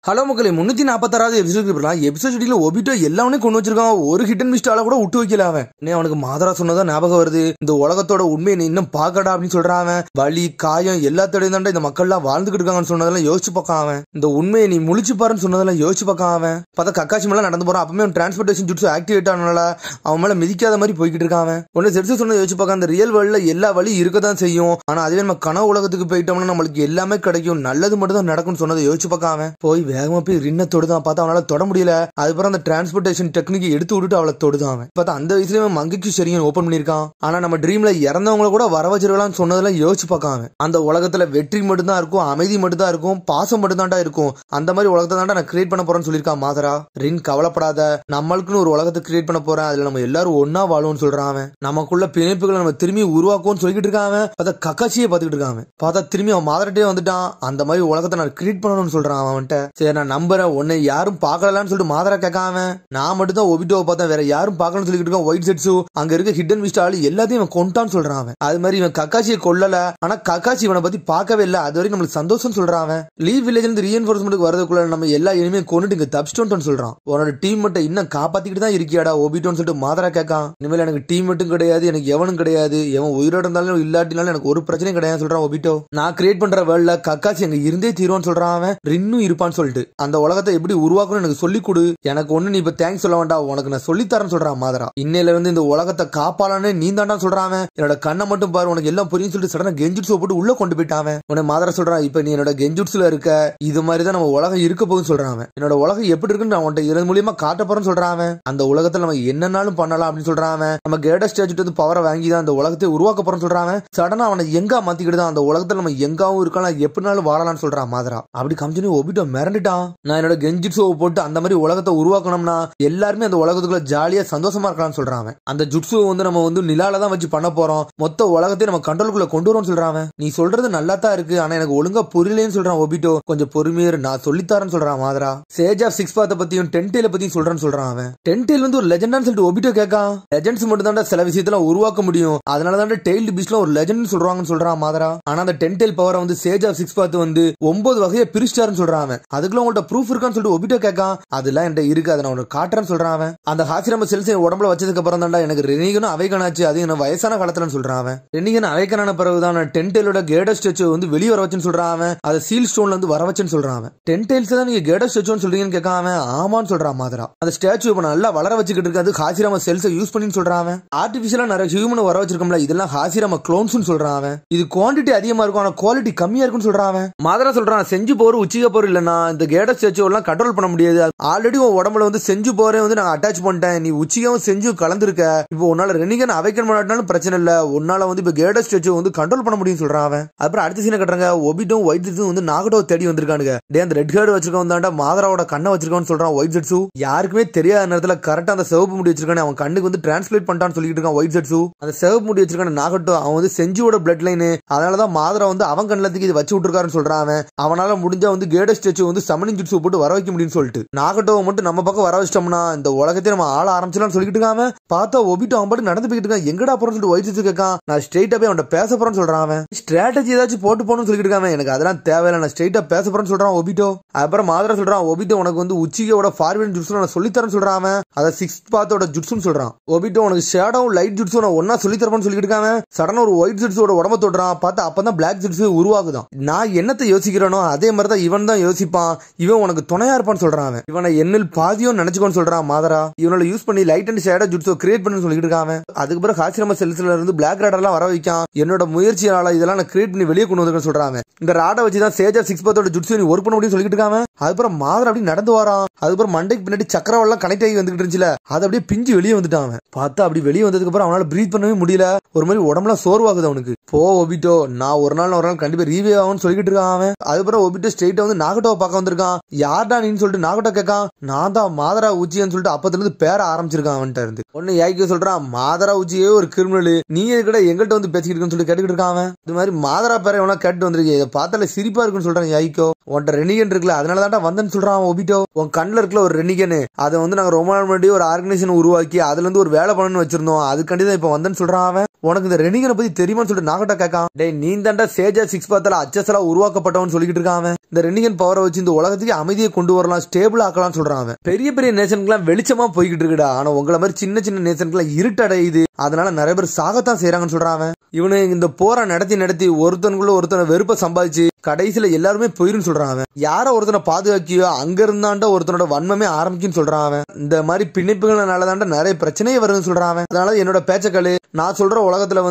Hello மக்களே 346வது episode இருக்கலாம். Episode ஷெட்யூல்ல Obito எல்லாமே கொண்டு வச்சிருக்கான். ஒரு ஹிட் அண்ட் மிஸ்டால கூட விட்டு வைக்கல அவன். அவனுக்கு மாதரா சொன்னதான் ஞாபகம் வருது. இந்த உலகத்தோட உண்மையை நீ இன்னும் பாக்கடா அப்படின்னு சொல்றான் அவன். வலி காயம் எல்லாத்தோடையும் தாண்டா இந்த மக்கள் எல்லாம் வாழ்ந்துகிட்டு இருக்காங்கன்னு சொன்னதெல்லாம் யோசிச்சு பார்க்கான் அவன். இந்த உண்மையை நீ முழிச்சு பாருன்னு சொன்னதெல்லாம் யோசிச்சு பார்க்கான் அவன். பார்த்தா கக்காசி மேல நடந்து போறான். அப்பவே டிரான்ஸ்போர்டேஷன் ஜுட்ஸ் ஆக்டிவேட் ஆனால அவன் மேல மிதிக்காத மாதிரி போய்கிட்டு இருக்கான் அவன். ஒன்னு செட்ஸ் சொன்னதை யோசிச்சு பார்க்க அந்த ரியல் வேர்ல்ட்ல எல்லா வழி இருக்கதான் செய்யும். ஆனா அதுவே நம்ம கனவு உலகத்துக்கு போயிட்டோம்னா நம்மளுக்கு எல்லாமே கிடைக்கும், நல்லது மட்டும் தான் நடக்கும்னு சொன்னதை யோசிச்சு பார்க்க அவன். போய் வேகமா போய் ரின்ன தொடுதான். பார்த்தா அவனால தொட முடியல. அதுக்கப்புறம் அந்த டிரான்ஸ்போர்டேஷன் டெக்னிக் எடுத்து விட்டுட்டு அவளை தொடுதான். பார்த்தா அந்த வயசுலயே மங்கைக்கு சரியா ஓபன் பண்ணிருக்கான். ஆனா நம்ம ட்ரீம்ல இறந்தவங்களை கூட வர வச்சிருக்கலாம்னு சொன்னதெல்லாம் யோசிச்சு பார்க்காம அந்த உலகத்துல வெற்றி மட்டும் தான் இருக்கும், அமைதி மட்டும் தான் இருக்கும், பாசம் மட்டும் தான்டா இருக்கும். அந்த மாதிரி உலகத்தை தான்டா நான் கிரியேட் பண்ண போறேன்னு சொல்லியிருக்கான் மாதரா. ரின் கவலைப்படாத, நம்மளுக்குன்னு ஒரு உலகத்தை கிரியேட் பண்ண போறேன், அதுல நம்ம எல்லாரும் ஒன்னா வாழும்னு சொல்றான் அவன். நமக்குள்ள பிணைப்புகளை நம்ம திரும்பி உருவாக்கும்னு சொல்லிட்டு இருக்கான். பார்த்தா கக்காசியே பாத்துக்கிட்டு இருக்கான். பார்த்தா திரும்பி அவன் மாதரட்டே வந்துட்டான். அந்த மாதிரி உலகத்தை நான் கிரியேட் பண்ணணும்னு சொல்றான் அவன்கிட்ட. சரி நான் நம்புறேன், உன்னை யாரும் பாக்கலாம்னு சொல்லிட்டு மாதரா கேட்காம நான் மட்டும் தான் ஒபிட்டோவை பார்த்தேன், வேற யாரும் பாக்கணும்னு சொல்லிட்டு இருக்கான். ஒயிட் செட்ஸு அங்க இருக்க ஹிடன் மிஸ்ட் ஆளு எல்லாத்தையும் இவன் கொண்டான்னு சொல்றான் அவன். அது மாதிரி இவன் கக்காசியை கொல்லல, ஆனா கக்காசி இவனை பத்தி பார்க்கவே இல்ல. அது வரைக்கும் நம்மளுக்கு சந்தோஷம் சொல்றான் அவன். லீவ் வில்லேஜ்ல இருந்து ரீஎன்ஃபோர்ஸ்மெண்ட்டுக்கு வரதுக்குள்ள நம்ம எல்லா இனிமே கொண்டுட்டு இங்க தப்பிச்சிட்டோம்னு சொல்றான். உன்னோட டீம் மட்டும் இன்னும் காப்பாத்திக்கிட்டு தான் இருக்கியாடா ஒபிட்டோன்னு சொல்லிட்டு மாதரா கேட்கான். இனிமேல் எனக்கு டீம் மட்டும் கிடையாது, எனக்கு எவனும் கிடையாது, எவன் உயிரோட இருந்தாலும் இல்லாட்டினாலும் எனக்கு ஒரு பிரச்சனையும் கிடையாது சொல்றான் ஒபிட்டோ. நான் கிரியேட் பண்ற வேர்ல்ட்ல கக்காசி அங்க இருந்தே தீருவான்னு சொல்றான் அவன். ரின்னும் இருப்பான்னு சொல்லிட்டு அந்த உலகத்தை எப்படி உருவாக்கணும் எனக்கு சொல்லி கொடு, எனக்கு ஒண்ணு நீ இப்ப தேங்க்ஸ் சொல்ல வேண்டாம், உனக்கு நான் சொல்லித்தரேன்னு சொல்றான் மாதரா. இன்னையில இருந்து இந்த உலகத்தை காப்பாளானே நீ தாண்டான்னு சொல்றான் அவன். என்னோட கண்ணை மட்டும் பாரு, உனக்கு எல்லாம் புரியும் சொல்லிட்டு சடனா கெஞ்சுட்ஸை போட்டு உள்ள கொண்டு போயிட்டான். உன்னை மாதரா சொல்றான், இப்ப நீ என்னோட கெஞ்சுட்ஸ்ல இருக்க, இது மாதிரிதான் நம்ம உலகம் இருக்க போகுதுன்னு சொல்றான் அவன். என்னோட உலகம் எப்படி இருக்குன்னு நான் உன்ட்ட இதன் மூலியமா காட்ட போறேன்னு சொல்றான் அவன். அந்த உலகத்துல நம்ம என்னன்னாலும் பண்ணலாம் அப்படின்னு சொல்றான் அவன். நம்ம கேடஸ் ஸ்டேஜ் வந்து பவரை வாங்கி தான் அந்த உலகத்தை உருவாக்க போறோம்னு சொல்றான் அவன். சடனா அவனை எங்க மாத்திக்கிட்டு அந்த உலகத்துல நம்ம எங்காவும் இருக்கலாம், எப்படினாலும் வாழலாம்னு சொல்றான் மாதரா. அப்படி கம்பெனி ஒபிட்டோ மிரண்டுட்டான். நான் என்னோட கெஞ்சுட்ஸை போட்டு அந்த மாதிரி உலகத்தை உருவாக்கணும்னா எல்லாருமே அந்த உலகத்துக்குள்ள ஜாலியா சந்தோஷமா இருக்கலாம்னு சொல்றான். அந்த ஜுட்ஸு வந்து நம்ம வந்து நிலால தான் வச்சு பண்ண போறோம், மொத்த உலகத்தையும் நம்ம கண்ட்ரோலுக்குள்ள கொண்டு வரோம்னு சொல்றான். நீ சொல்றது நல்லா தான் இருக்கு, ஆனா எனக்கு ஒழுங்கா புரியலன்னு சொல்றான் ஒபிட்டோ. கொஞ்சம் பொறுமையா நான் சொல்லித்தாரன்னு சொல்றான் மாதரா. சேஜ் ஆஃப் சிக்ஸ் பாத்த பத்தியும் டென்டேல பத்தியும் சொல்றான்னு சொல்றான் அவன். டென்டேல் வந்து ஒரு லெஜெண்டான்னு சொல்லிட்டு ஒபிட்டோ கேட்கான். லெஜெண்ட்ஸ் மட்டும் தான் சில விஷயத்துல உருவாக்க முடியும், அதனால தான் டெய்ல்டு பீஸ்ட்ல ஒரு லெஜெண்ட் சொல்றாங்கன்னு சொல்றான் மாதரா. ஆனா அந்த டென்டேல் பவரை வந்து சேஜ் ஆஃப் சிக்ஸ் பாத்து வந்து 9 வகையை பிரிச்சிட்டாருன்னு சொல்றான் அவன். அதுக்குள்ள உங்கள்ட்ட ப்ரூஃப் இருக்கான்னு சொல்லிட்டு ஒபிட்டோ கேட்கான். அதெல்லாம் என்கிட்ட இருக்கு, அதை நான் உனக்கு காட்டுறேன்னு சொல்றான் அவன். அந்த ஹாசிரம செல்ஸ் உடம்புல வச்சதுக்கு அப்புறம் தான்டா எனக்கு ரெனிகனும் அவைக்கனாச்சு, அது என்ன வயசான காலத்துல சொல்றான் அவன். ரெனிகன் அவைக்கனான பிறகுதான் டென்டேலோட கேடஸ் ஸ்டேச்சு வந்து வெளியே வர வச்சுன்னு சொல்றான் அவன். அதை சீல் ஸ்டோன்ல இருந்து வர வச்சுன்னு சொல்றான் அவன். டென்டேல்ஸ் தான் நீங்க கேடஸ் ஸ்டேச்சுன்னு சொல்றீங்கன்னு கேட்காம அவன் ஆமான்னு சொல்றான் மாதரா. அந்த ஸ்டாச்சு இப்ப நல்லா வளர வச்சுக்கிட்டு இருக்காது, ஹாசிரம செல்ஸ் யூஸ் பண்ணி சொல்றான் அவன். ஆர்டிபிஷியலா நிறைய ஹியூமன் வர வச்சிருக்கோம்ல, இதெல்லாம் ஹாசிரம க்ளோன்ஸ் சொல்றான் அவன். இது குவான்டிட்டி அதிகமா இருக்கும், ஆனா குவாலிட்டி கம்மியா இருக்குன்னு சொல்றான் அவன். மாதரா சொல்றான், செஞ்சு போற உச்சிக போற இல்லன்னா இந்த கேடஸ் ஸ்டேச்சு எல்லாம் கண்ட்ரோல் பண்ண முடியாது, ஆல்ரெடி உன் உடம்புல வந்து செஞ்சு போறே வந்து நான் அட்டாச் பண்ணிட்டேன், நீ உச்சிகவும் செஞ்சு கலந்துருக்க, இப்போ உன்னால ரெனிகன் அவைக்கன் பண்ணாலும் பிரச்சனை இல்ல, உன்னால வந்து இப்ப கேடஸ் ஸ்டேச்சு வந்து கண்ட்ரோல் பண்ண முடியும் சொல்றான் அவன். அப்புறம் அடுத்த சீனை கட்டுறாங்க, ஒபிட்டோ ஒயிட் செட்ஸும் வந்து நாகட்டோ தேடி வந்திருக்கானுங்க. டே அந்த ரெட் ஹேர்டு வச்சிருக்கவன் தாண்டா மாதராவோட கண்ணை வச்சிருக்கான்னு சொல்றான் ஒயிட் செட்ஸு. யாருக்குமே தெரியாத நேரத்துல கரெக்டா அந்த சிவப்பு முடி வச்சிருக்கானே அவன் கண்ணுக்கு வந்து டிரான்ஸ்லேட் பண்ணிட்டான்னு சொல்லிட்டு இருக்கான் ஒயிட் செட்ஸு. அந்த சிவப்பு முடி வச்சிருக்கான நாகட்டோ அவன் வந்து செஞ்சுவோட பிளட் லைனு, அதனாலதான் மாதரா வந்து அவன் கண்ணத்துக்கு இது வச்சு விட்டுருக்காருன்னு சொல்றான் அவன். அவனால முடிஞ்சா வந்து கேடஸ் ஸ்டேச்சு வந்து சமனிங் ஜுட்ஸு போட்டு வர வைக்க முடியும்னு சொல்லிட்டு நாகட்டோவை மட்டும் நம்ம பக்கம் வர வச்சிட்டோம்னா இந்த உலகத்தை நம்ம ஆள ஆரம்பிச்சலாம் சொல்லிட்டு இருக்காம. பார்த்தா ஒபிட்டோ அவன் பாட்டு நடந்து போயிட்டு இருக்கான். எங்கடா போறோம்னு சொல்லிட்டு ஒயிட் செட்ஸ் கேட்கான். நான் ஸ்ட்ரெயிட்டா போய் அவன் பேச போறேன்னு சொல்றான் அவன். ஸ்ட்ராட்டஜி ஏதாச்சும் போட்டு போகணும்னு சொல்லிட்டு இருக்கான். எனக்கு அதெல்லாம் தேவையில்லை, நான் ஸ்ட்ரெயிட்டா பேச போறேன்னு சொல்றான் ஒபிட்டோ. அப்புறம் மாதரா சொல்றான், ஒபிட்டோ உனக்கு வந்து உச்சிகையோட ஃபார்வர்ட் ஜுட்ஸு நான் சொல்லித்தரேன்னு சொல்றான் அவன். அதை சிக்ஸ் பாத்தோட ஜுட்ஸுன்னு சொல்றான். ஒபிட்டோ உனக்கு ஷேடோ லைட் ஜுட்ஸு நான் ஒன்னா சொல்லித்தரேன்னு சொல்லிட்டு இருக்காங்க. சடனா ஒரு ஒயிட் ஜுட்ஸோட உடம்ப தொடுறான். பார்த்தா அப்பதான் பிளாக் ஜுட்ஸு உருவாகுதான். நான் என்னத்தை யோசிக்கிறேனோ அதே மாதிரி தான் இவன் தான் யோசிப்பான், இவன் உனக்கு துணையா இருப்பான்னு சொல்றான் அவன். இவனை என்னில் பாதியும் நினைச்சுக்கோன்னு சொல்றான் மாதரா. இவனால யூஸ் பண்ணி லைட் அண்ட் ஷேடோ ஜுட்ஸோ கிரியேட் பண்ணி சொல்லிட்டு இருக்கான். அதுக்கு பிறகு ஹாசிரம செல்ஸ்ல இருந்து பிளாக் ராட் எல்லாம் வர வைக்கான். என்னோட முயற்சியால இதெல்லாம் நான் கிரியேட் பண்ணி வெளியே கொண்டு வந்து சொல்றான். இந்த ராடை வச்சுதான் சேஜ் ஆஃப் சிக்ஸ் பாத்தோட ஜுட்ஸு நீ ஒர்க் பண்ண முடியும் சொல்லிட்டு இருக்கான். அதுக்கப்புறம் மாதரா அப்படி நடந்து வரான். அதுக்கப்புறம் மண்டைக்கு பின்னாடி சக்கரவெல்லாம் கனெக்ட் ஆகி வந்துட்டு இருந்துச்சுல, அது அப்படியே பிஞ்சு வெளியே வந்துட்டான். பார்த்தா அப்படி வெளியே வந்ததுக்கு அப்புறம் அவனால பிரீத் பண்ணவே முடியல, ஒரு மாதிரி உடம்புலாம் சோர்வாகுது அவனுக்கு. போ ஒபிட்டோ, நான் ஒரு நாள் கண்டிப்பா ரீவே ஆகும்னு சொல்லிட்டு இருக்கான். அதுக்கப்புறம் ஒபிட்டோ ஸ்ட்ரெயிட்டா வந்து நாகட்டோவை பார்க்க வந்திருக்கான். யார்டா நீன்னு சொல்லிட்டு நாகட்டோ கேட்கான். நான் தான் மாதரா உச்சின்னு சொல்லிட்டு அப்பத்துல இருந்து பேர ஆரம்பிச்சிருக்கான் அவன்கிட்ட இருந்து. ஒன்னு யாய்க்கு சொல்றான், மாதரா உச்சியே ஒரு கிரிமினல், நீ எதுக்கிட்ட எங்கள்கிட்ட வந்து பேசிக்கிட்டு இருக்குன்னு சொல்லி கேட்டுக்கிட்டு இருக்கான். இது மாதிரி மாதரா பேரை எவனா கேட்டு வந்திருக்கு, இதை பார்த்தால சிரிப்பா இருக்குன்னு சொல்றான் யாய்க்கோ. உன்ட்ட ரெனிகன் இருக்குல்ல, அதனாலதான் வந்தேன்னு சொல்றான் ஒபிட்டோ. உன் கண்ணுல இருக்குல்ல ஒரு ரெனிகன், அதை வந்து நாங்க ரொம்ப நாள் முன்னாடி ஒரு ஆர்கனைசேஷன் உருவாக்கி அதுல இருந்து ஒரு வேலை பண்ணணும்னு வச்சிருந்தோம், அதுக்காண்டி தான் இப்ப வந்தேன்னு சொல்றான் அவன். உனக்கு இந்த ரெனிகனை பத்தி தெரியுமான்னு சொல்லிட்டு நாகட்டா கேட்கான். டே நீ தாண்டா சேஜா சிக்ஸ் பாத்தால அச்சஸ் எல்லாம் உருவாக்கப்பட்டவன் சொல்லிட்டு இருக்கான். இந்த ரெனிகன் பவரை வச்சு இந்த உலகத்துக்கு அமைதியை கொண்டு வரலாம், ஸ்டேபிள் ஆக்கலாம் சொல்றான். பெரிய பெரிய நேஷனுக்குலாம் வெளிச்சமா போய்கிட்டு இருக்குடா, ஆனா உங்களை மாதிரி சின்ன சின்ன நேஷனுக்குலாம் இருட்டடையுது, அதனால நிறைய பேர் சாகத்தான் செய்யறாங்கன்னு சொல்றான். இவனு இந்த போரை நடத்தி ஒருத்தனுக்குள்ள ஒருத்தனை வெறுப்ப சம்பாதிச்சு கடைசியில எல்லாருமே போயிரும் சொல்றான். யார ஒருத்தனை பாதுகாக்கியோ அங்க இருந்தாண்டா ஒருத்தனோட வன்மமே ஆரம்பிக்குன்னு சொல்றான். இந்த மாதிரி பிணைப்புகள்னாலதாண்டா நிறைய பிரச்சனையே வருதுன்னு சொல்றான். அதனால என்னோட பேச்சக்களு, நான் சொல்ற உலகத்துல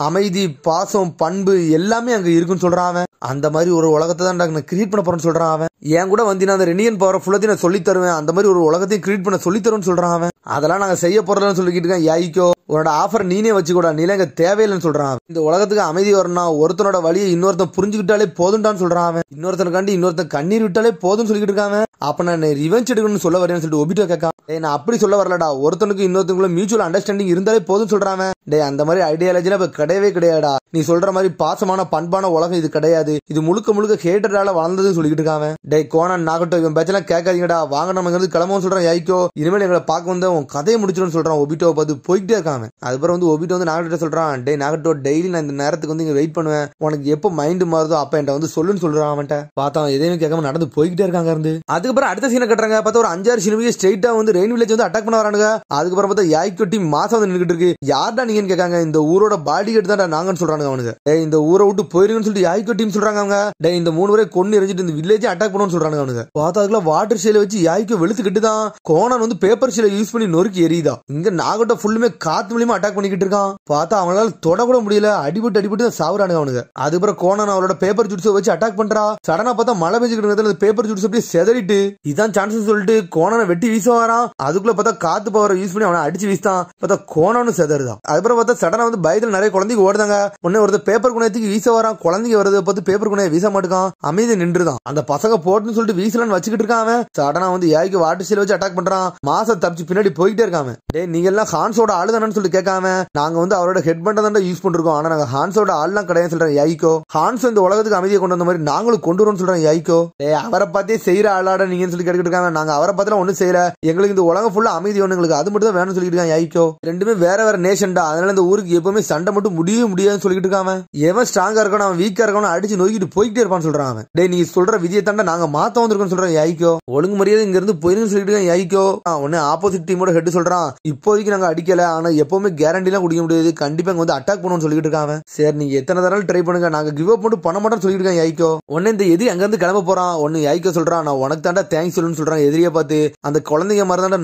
அமைதி, பாசம், பண்பு எல்லாமே அங்க இருக்குன்னு சொல்றான். அந்த மாதிரி ஒரு உலகத்தை தான் நான் கிரியேட் பண்ண போறேன்னு சொல்றான். என் கூட வந்தீங்கன்னா அந்த ரெனியன் பவரை ஃபுல்லாத்தையும் நான் சொல்லி தருவேன், அந்த மாதிரி ஒரு உலகத்தையும் கிரியேட் பண்ண சொல்லி தருவேன்னு சொல்றான். அதெல்லாம் நாங்க செய்ய போறதுன்னு சொல்லிக்கிட்டு இருக்கேன். யாய்க்கோ உன்னோட ஆஃபர் நீனே வச்சுக்கூடா, நீல எங்க தேவையில்லைன்னு சொல்றான். இந்த உலகத்துக்கு அமைதி வரணும், ஒருத்தனோட வழியை இன்னொருத்தன் புரிஞ்சுக்கிட்டாலே போதும்டான்னு சொல்றான். இன்னொருத்தனுக்காண்டி இன்னொருத்தன் கண்ணீர் விட்டாலே போதும்னு சொல்லிட்டு இருக்காங்க. அப்ப நான் ரிவெஞ்ச் எடுக்கணும்னு சொல்ல வரேன்னு சொல்லிட்டு ஒபிட்டோ கேட்கான். நான் அப்படி சொல்ல வரலடா, ஒருத்தனுக்கு இன்னொருத்தனுக்குள்ள மியூச்சுவல் அண்டர்ஸ்டாண்டிங் இருந்தாலே போதும் சொல்றான். அந்த மாதிரி ஐடியாலஜில இப்ப கிடையவே கிடையாடா. நீ சொல்ற மாதிரி பாசமான பண்பான உலகம் இது கிடையாது, இது முழுக்க முழுக்க ஹேட்டரால வளர்ந்ததுன்னு சொல்லிட்டு இருக்காங்க. கோனான், நாகட்டோ இவன் பேச்செல்லாம் கேட்காதீங்கடா, வாங்க நம்ம இங்க இருந்து கிளம்பவும் சொல்றான். யாய்க்கோ இனிமேல் எங்களை பார்க்க வந்து உன் கதையை முடிச்சிடும் சொல்றான். ஒபிட்டோவை பார்த்து போயிட்டே இருக்காங்க. அதுக்கப்புறம் ஒபிட்டோ நாகட்டோ சொல்றான், நாகட்டோ டெய்லி நான் இந்த நேரத்துக்கு இங்க வெயிட் பண்ணுவேன், உனக்கு எப்போ மைண்ட் மாறுதோ அப்ப என்கிட்ட சொல்லுன்னு சொல்றான். அவன்கிட்ட பார்த்தா எதையுமே கேட்காம நடந்து போய்கிட்டே இருக்காங்க இருந்து. அதுக்கப்புறம் அடுத்த சீனை கட்டுறாங்க. பார்த்தா ஒரு 5-6 சினிமிக்கு ஸ்ட்ரெயிட்டா ரெயின் வில்லேஜ் அட்டாக் பண்ண வரானுங்க. அதுக்கப்புறம் பார்த்தா யாய்க்கோ டீம் மாசம் நின்றுட்டு இருக்கு. யார்டா நீங்கன்னு கேட்காங்க. இந்த ஊரோட பாடி கட்டு தான் நாங்கன்னு சொல்றாங்க. அவனுக்கு இந்த ஊரை விட்டு போயிருங்கன்னு சொல்லிட்டு யாய்க்கோ டீம் சொல்றாங்க. அவங்க இந்த 3 பேரை கொண்டு எரிஞ்சிட்டு இந்த வில்லேஜ் அட்டாக் பண்ணணும்னு சொல்றாங்க. அவனுக்கு பார்த்தா அதுக்குள்ள வாட்டர் ஷேல வச்சு யாய்க்கோ வெளுத்துக்கிட்டு தான் கோனான் பேப்பர் ஷேல யூஸ் பண்ணி நொறுக்கி எரியுதா. இங்க நாகட்டோ ஃபுல்லுமே காத்து மூலியமா அட்டாக் பண்ணிக்கிட்டு இருக்கான். பார்த்தா அவங்களால தொட கூட முடியல, அடிபட்டு சாவுறானுங்க அவனுக்கு. அதுக்கப்புறம் கோனான் அவரோட பேப்பர் ஜூட்ஸை வச்சு அட்டாக் பண்றா. சடனா பார்த்தா மழை பெஞ்சுக்கிட்டு பேப்பர் ஜூட்ஸ் அப்படியே செதறிட்டு இதான் சான்ஸ் சொல்லிட்டு கோனானை வெட்டி வீச வரான். அதுக்குள்ள பார்த்தா காத்து பவரை யூஸ் பண்ணி அவனை அடிச்சு வீசான். பார்த்தா கோனானு செதறுதான். அதுக்கப்புறம் பார்த்தா சடனா பயத்துல நிறைய குழந்தைங்க ஓடுதாங்க. உடனே ஒருத்தர் பேப்பர் குணையத்துக்கு வீச வரான். குழந்தைங்க வரதை பார்த்து பேப்பர் குணைய வீச மாட்டான், அமைதி நின்றுதான். அந்த பசங்க போட்டுன்னு சொல்லிட்டு வீசலான்னு வச்சுக்கிட்டு இருக்கான். சடனா யாய்க்கு வாட்டர் ஷீல் வச்சு அட்டாக் பண்றான். மாசம் தப்பிச்சு பின்னாடி போயிட்டே இருக்காம. நீங்க எல்லாம் ஹான்ஸோட ஆளுதானு சொல்லிட்டு கேட்காம, நாங்க அவரோட ஹெட் பண்ட தான் யூஸ் பண்ணிருக்கோம், ஆனா நாங்க ஹான்ஸோட ஆள்லாம் கிடையாது சொல்றேன். யாய்க்கோ ஹான்ஸ் இந்த உலகத்துக்கு அமைதியை கொண்டு வந்த மாதிரி நாங்களும் கொண்டு வரோம் சொல்றேன். யாய்க்கோ அவரை பார்த்தே செய்யற ஆளாட நீங்க சொல்லி கேட்டுக்கிட்டு இருக்காங்க. நாங்க அவரை பார்த்து ஒன்னும் செய்யல, எங்களுக்கு இந்த உலகம் ஃபுல்லா அமைதி ஒண்ணு, எங்களுக்கு அது மட்டும் தான் வேணும்னு சொல்லிட்டு இருக்காங்க. யாய்க்கோ ரெண்டுமே வேற வேற நேஷன்டா, அதனால இந்த ஊருக்கு எப்பவுமே சண்டை மட்டும் முடியவே முடியாதுன்னு சொல்லிட்டு இருக்காங்க. எவன் ஸ்ட்ராங்கா இருக்கணும் அவன் வீக்கா இருக்கணும் அடிச்சு நோக்கிட்டு போய்கிட்டே இருப்பான்னு சொல்றான். நீங்க சொல்ற விதியை தாண்டா நாங்க மாத்த வந்திருக்கோம் சொல்றேன். யாய்க்கோ ஒழுங்கு மரியாதை இங்க இருந்து போயிருன்னு சொல்லிட்டு இருக்காங்க. யாய்க்கோ உடனே ஆப்போசிட் டீமோட ஹெட் சொல்றான், இப்போதைக்கு நாங்க அடிக்கல, ஆனா எப்பவுமே கேரண்டி எல்லாம் குடிக்க முடியாது, கண்டிப்பா இங்க அட்டாக் பண்ணுவோம்னு சொல்லிட்டு இருக்காங்க. சரி நீங்க எத்தனை தடவை ட்ரை பண்ணுங்க, நாங்க கிவ் அப் மட்டும் பண்ண மாட்டோம்னு சொல்லிட்டு இருக்காங்க. யாய்க்கோ உடனே இந்த எதிரி அங்க இருந்து கிளம்ப போறான். ஒன்னு யாய்க்கோ சொல்றான், நான் உனக்கு தாண்டா தேங்க்ஸ் சொல்லுன்னு சொல்றான். எதிரியை பார்த்து அந்த குழந்தைங்க மாதிரி தாண்டா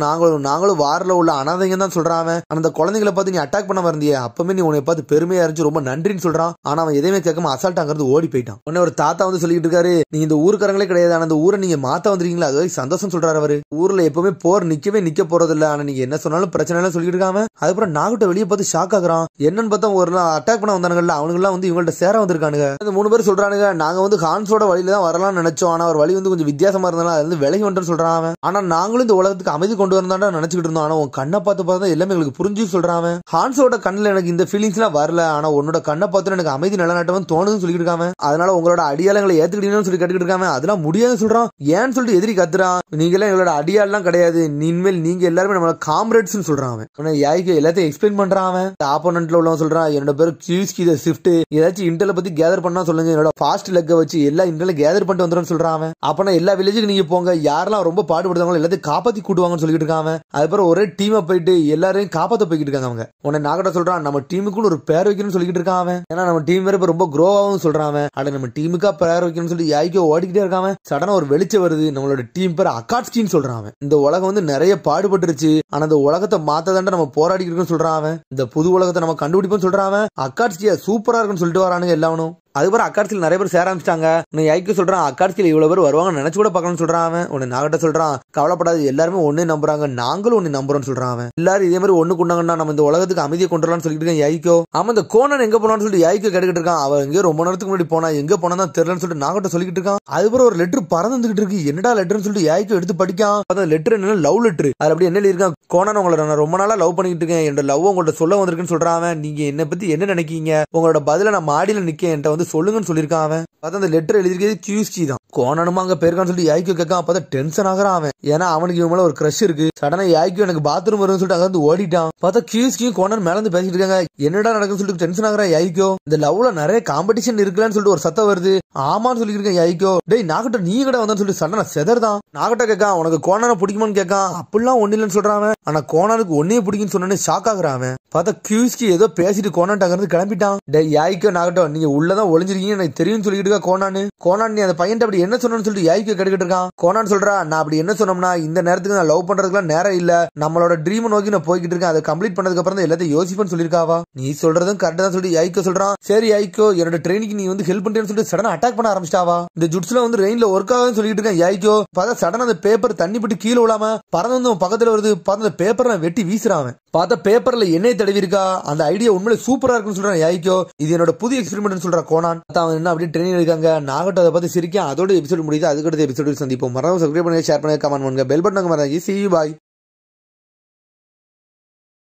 நாங்களும் வாரில் உள்ள அனாதைங்க தான் சொல்றான். அந்த குழந்தைங்களை பார்த்து நீ அட்டாக் பண்ண வந்தியே, அப்பவே நீ உன்னை பார்த்து பெருமையா இருந்துச்சு, ரொம்ப நன்றின்னு சொல்றான். ஆனா அவன் எதையுமே கேட்காம அசால்ட் அங்க இருந்து ஓடி போயிட்டான். உடனே ஒரு தாத்தா சொல்லிட்டு இருக்காரு, நீங்க இந்த ஊருக்காரங்களே கிடையாது, ஆனா அந்த ஊரை நீங்க மாத்த வந்திருக்கீங்களா, அது சந்தோஷம் சொல்றாரு. அவரு ஊர்ல எப்பவுமே போர் நிக்க போறது இல்ல, ஆனா நீங்க என்ன சொன்னாலும் பிரச்சனை எல்லாம் சொல்லிட்டு இருக்காம. அதுக்கப்புறம் நாகட்டோ வெளியே பார்த்து ஷாக் ஆகுறான். என்னன்னு பார்த்தா ஒரு அட்டாக் பண்ண வந்தானுங்கல்ல, அவனுங்க எல்லாம் இவங்கள்ட்ட சேர வந்திருக்கானுங்க. அந்த 3 பேர் சொல்றானுங்க, நாங்க ஹான்ஸோட வழியில தான் வரலாம்னு நினைச்சோம், ஆனா அவர் வழி கொஞ்சம் வித்தியாசமா இருந்தாலும் அது விலகி வந்துன்னு சொல்றான். ஆனா நாங்களும் இந்த உலகத்துக்கு அமைதி கொண்டு வந்தாண்டா நினைச்சுக்கிட்டு இருந்தோம், ஆனா உன் கண்ணை பார்த்து எல்லாமே எங்களுக்கு புரிஞ்சு சொல்றான். ஹான்ஸோட கண்ணுல எனக்கு இந்த ஃபீலிங்ஸ் எல்லாம் வரல, ஆனா உன்னோட கண்ணை பார்த்து எனக்கு அமைதி நிலநாட்டம் தோணுதுன்னு சொல்லிட்டு இருக்காங்க. அதனால உங்களோட அடியாளங்களை ஏத்துக்கிட்டீங்கன்னு சொல்லி கேட்டுக்கிட்டு இருக்காங்க. அதெல்லாம் முடியாதுன்னு சொல்றான். ஏன்னு சொல்லிட்டு எதிரி கத்துறான், நீங்க எல்லாம் எங்களோட அடியாள்லாம் கிடையாது, இனிமேல் நீங்க எல்லாருமே நம்ம காம்ரேட்ஸ் சொல்றான். யாய்க்கு எல்லாத்தையும் எக்ஸ்பிளைன் பண்றான். ஆப்போனன்ட்ல உள்ளவன் சொல்றான், என்னோட பேரு கியூஸ்கி தி ஸ்விஃப்ட், ஏதாச்சும் இன்டெல பத்தி கேதர் பண்ணா சொல்லுங்க, என்னோட ஃபாஸ்ட் லெக்க வச்சு எல்லா இன்டெல கேதர் பண்ணிட்டு வந்துடும் சொல்றான். அப்பனா எல்லா வில்லேஜுக்கு நீங்க போங்க, யாரெல்லாம் ரொம்ப பாடுபடுறாங்களோ எல்லாத்தையும் காப்பாத்தி கூட்டுவாங்கன்னு சொல்லிட்டு இருக்காங்க. அதுக்கப்புறம் ஒரே டீமா போயிட்டு எல்லாரையும் காப்பாத்த போய்கிட்டு இருக்காங்க. அவங்க உன்னை நாகட்டோ சொல்றான், நம்ம டீமுக்குன்னு ஒரு பேர் வைக்கணும்னு சொல்லிட்டு இருக்கான். ஏன்னா நம்ம டீம் வேற ரொம்ப க்ரோ ஆகும் சொல்றான். அட நம்ம டீமுக்கா பேர் வைக்கணும்னு சொல்லி யாய்க்கோ ஓடிக்கிட்டே இருக்காங்க. சடனா ஒரு வெளிச்சம் வருது, நம்மளோட டீம் பேர் அக்காட்ஸ்கின்னு சொல்றான். இந்த உலகம் நிறைய பாடுபட்டுருச்சு, ஆனா இந்த உலகத்தை மாத்ததாண்ட நம்ம போராடி இருக்கோம்னு சொல்றான். இந்த புது உலகத்தை நம்ம கண்டுபிடிப்போம் சொல்றான். அக்காட்ஸ்கியா சூப்பரா இருக்குன்னு சொல்லிட்டு வரானுங்க எல்லாவனும். அதுக்கப்புறம் அக்காட்சியில் நிறைய பேர் சேர ஆரம்பிச்சிட்டாங்க. யாய்க்கு சொல்றான், அக்காட்சியில் இவ்வளவு பேர் வருவாங்க நினைச்சு கூட பார்க்கணும்னு சொல்றான். உன்னை நாகட்ட சொல்றான், கவலைப்படாது, எல்லாருமே ஒன்னே நம்புறாங்க, நாங்களும் ஒன்னு நம்புறோம்னு சொல்றான். எல்லாரும் இதே மாதிரி ஒண்ணு கொண்டாங்கன்னா நம்ம இந்த உலகத்துக்கு அமைதியை கொண்டு வரலாம்னு சொல்லிட்டு இருக்கேன். யாய்க்கோ அவன் இந்த கோணன் எங்க போனான்னு சொல்லிட்டு யாய்க்கோ கேட்டுக்கிட்டு இருக்கான். அவன் எங்கேயோ ரொம்ப நேரத்துக்கு முன்னாடி போனா, எங்க போனா தான் தெரியலன்னு சொல்லிட்டு நாகட்ட சொல்லிட்டு இருக்கான். அதுக்கப்புறம் ஒரு லெட்டர் பறந்துகிட்டு இருக்கு. என்னடா லெட்டர்னு சொல்லிட்டு யாய்க்கோ எடுத்து படிக்கான். அந்த லெட்டர் என்ன, லவ் லெட்டர். அது அப்படி என்ன இருக்கான், கோணன் உங்களை நான் ரொம்ப நாளா லவ் பண்ணிட்டு இருக்கேன், என்னோட லவ் உங்கள்ட்ட சொல்ல வந்திருக்குன்னு சொல்றான். நீங்க என்ன பத்தி என்ன நினைக்கீங்க, உங்களோட பதில நான் மாடியில நிக்க என்கிட்ட சொல்லுங்கன்னு சொல்லியிருக்கான். அந்த லெட்டர் எழுதிருக்கிறது கியூஸ்கி தான். கோனானுமா அங்க போயிருக்கான்னு சொல்லிட்டு யாய்க்கோ கேட்கான். அப்பதான் டென்ஷன் ஆகிறான் அவன். ஏன்னா அவனுக்கு இவன் மேல ஒரு கிரஷ் இருக்கு. சடனா யாய்க்கோ எனக்கு பாத்ரூம் வரும்னு சொல்லிட்டு அங்க வந்து ஓடிட்டான். பார்த்தா கியூஸ்கியும் கோனான் மேல இருந்து பேசிட்டு இருக்காங்க. என்னடா நடக்குன்னு சொல்லிட்டு டென்ஷன் ஆகிறான் யாய்க்கோ. இந்த லவ்ல நிறைய காம்படிஷன் இருக்குன்னு சொல்லிட்டு ஒரு சத்தம் வருது. ஆமான்னு சொல்லிட்டு இருக்கேன் யாய்க்கோ. டேய் நாகட்ட நீ கடை வந்தான்னு சொல்லிட்டு சடனா செதர்தான். நாகட்ட கேட்கான் உனக்கு கோனான பிடிக்குமான்னு கேட்கான். அப்படிலாம் ஒண்ணு இல்லைன்னு சொல்றான். ஆனா கோனானுக்கு ஒன்னே பிடிக்குன்னு சொன்னே ஷாக் ஆகுறான். பார்த்தா கியூஸ்கி ஏதோ பேசிட்டு கோனான் அங்க இருந்து கிளம்பிட்டான். டேய் யாய்க்கோ நாகட்டோ நீங்க உள்ளதான் ஒளிஞ்சிருக்கீங்க எனக்கு தெரியும் சொல்லிட்டு இருக்கா கோனானு. கோனான் நீ அந்த பையன் அப்படி என்ன சொன்னு சொல்லிட்டு யாய்க்கோ கேட்டுக்கிட்டு இருக்கான். கோனான் சொல்றா நான் அப்படி என்ன சொன்னோம்னா இந்த நேரத்துக்கு நான் லவ் பண்றதுக்குலாம் நேரம் இல்ல, நம்மளோட ட்ரீம் நோக்கி நான் போய்கிட்டு இருக்கேன், அதை கம்ப்ளீட் பண்ணதுக்கு அப்புறம் தான் எல்லாத்தையும் யோசிப்பேன்னு சொல்லிருக்காவா. நீ சொல்றதும் கரெக்டா தான் சொல்லி யாய்க்கோ சொல்றான். சரி யாய்க்கோ என்னோட ட்ரெயினிக்கு நீ வந்து ஹெல்ப் பண்றேன்னு சொல்லிட்டு சடனா அட்டாக் பண்ண ஆரம்பிச்சிட்டாவா. இந்த ஜுட்ஸ்ல வந்து ரெயின்ல ஒர்க் ஆகுதுன்னு சொல்லிட்டு இருக்கேன் யாய்க்கோ. பார்த்தா சடனா அந்த பேப்பர் தண்ணி பட்டு கீழே விழாம பறந்து வந்து பக்கத்துல வருது. பார்த்து அந்த பேப்பரை வெட்டி வீசுறான். பார்த்தா பேப்பர்ல எண்ணெய் தடவி இருக்கா. அந்த ஐடியா உண்மையிலே சூப்பரா இருக்குன்னு சொல்றான் யாய்க்கோ. இது என்னோட புது எக்ஸ்பெரிமெண்ட் சொல்ற கோனான். அவன் என்ன அப்படியே ட்ரெயின் இருக்காங்க. நாகட்டோ அதை பார்த்து சிரிக்க. அதோட எபிசோட் முடியுது. அதுக்கடுத்த எபிசோடு சந்திப்போம். மறக்காம சப்ஸ்கிரைப் பண்ணுங்க, ஷேர் பண்ணுங்க, கமெண்ட் பண்ணுங்க, பெல் பட்டன் பாய்.